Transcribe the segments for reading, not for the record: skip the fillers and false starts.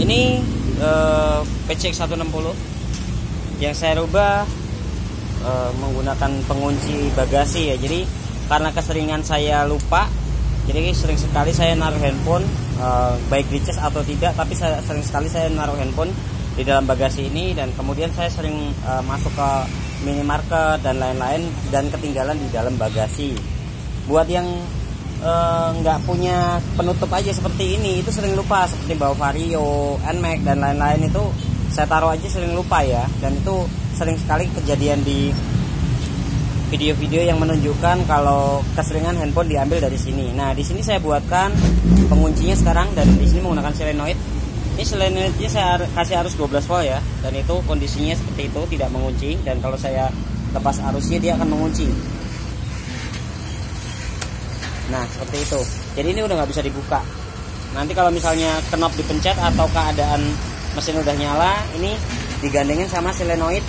ini PCX 160 yang saya rubah menggunakan pengunci bagasi ya. Jadi karena keseringan saya lupa, jadi sering sekali saya naruh handphone, baik di cas atau tidak, tapi sering sekali saya naruh handphone di dalam bagasi ini, dan kemudian saya sering masuk ke minimarket dan lain-lain dan ketinggalan di dalam bagasi. Buat yang nggak punya penutup aja seperti ini, itu sering lupa, seperti bawa Vario, Nmax dan lain-lain, itu saya taruh aja sering lupa ya. Dan itu sering sekali kejadian di video-video yang menunjukkan kalau keseringan handphone diambil dari sini. Nah, di sini saya buatkan penguncinya sekarang, dan di sini menggunakan solenoid. Ini solenoidnya saya kasih arus 12 volt ya, dan itu kondisinya seperti itu, tidak mengunci. Dan kalau saya lepas arusnya dia akan mengunci. Nah, seperti itu. Jadi ini udah nggak bisa dibuka. Nanti kalau misalnya knop dipencet atau keadaan mesin udah nyala, ini digandengin sama solenoid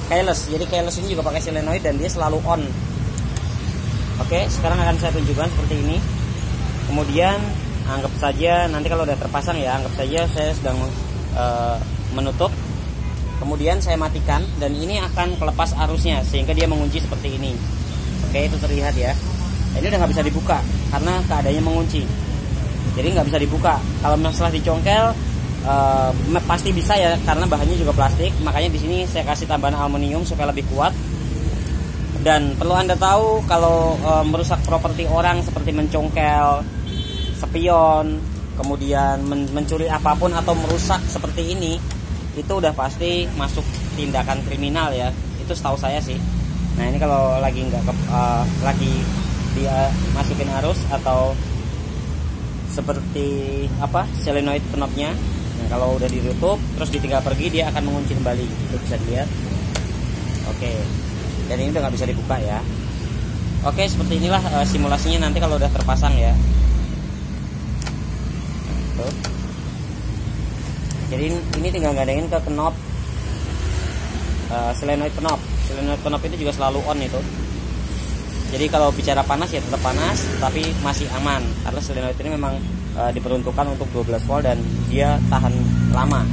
keyless. Jadi keyless ini juga pakai solenoid dan dia selalu on. Oke, sekarang akan saya tunjukkan seperti ini. Kemudian anggap saja nanti kalau udah terpasang ya, anggap saja saya sedang menutup. Kemudian saya matikan, dan ini akan kelepas arusnya sehingga dia mengunci seperti ini. Oke, itu terlihat ya. Ini udah nggak bisa dibuka karena keadaannya mengunci. Jadi nggak bisa dibuka. Kalau masalah dicongkel, pasti bisa ya, karena bahannya juga plastik. Makanya di sini saya kasih tambahan aluminium supaya lebih kuat. Dan perlu Anda tahu, kalau merusak properti orang seperti mencongkel spion, kemudian mencuri apapun atau merusak seperti ini, itu udah pasti masuk tindakan kriminal ya. Itu setahu saya sih. Nah, ini kalau lagi lagi dia masukin arus atau seperti apa solenoid knopnya. Nah, kalau udah ditutup terus ditinggal pergi, dia akan mengunci kembali. Itu bisa dilihat. Oke, dan ini udah nggak bisa dibuka ya. Oke, seperti inilah simulasinya nanti kalau udah terpasang ya. Tuh. Jadi ini tinggal gandengin ke knop solenoid knop. Solenoid knop itu juga selalu on itu. Jadi kalau bicara panas ya tetap panas, tapi masih aman karena solenoid ini memang diperuntukkan untuk 12 volt dan dia tahan lama.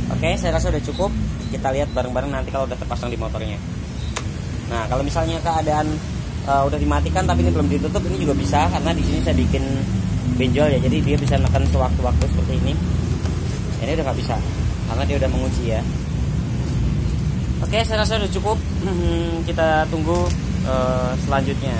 Oke, saya rasa udah cukup. Kita lihat bareng-bareng nanti kalau udah terpasang di motornya. Nah, kalau misalnya keadaan udah dimatikan tapi ini belum ditutup, ini juga bisa, karena di sini saya bikin benjol ya. Jadi dia bisa menekan sewaktu-waktu seperti ini. Ini udah nggak bisa karena dia udah mengunci ya. Oke, saya rasa udah cukup. Kita tunggu selanjutnya.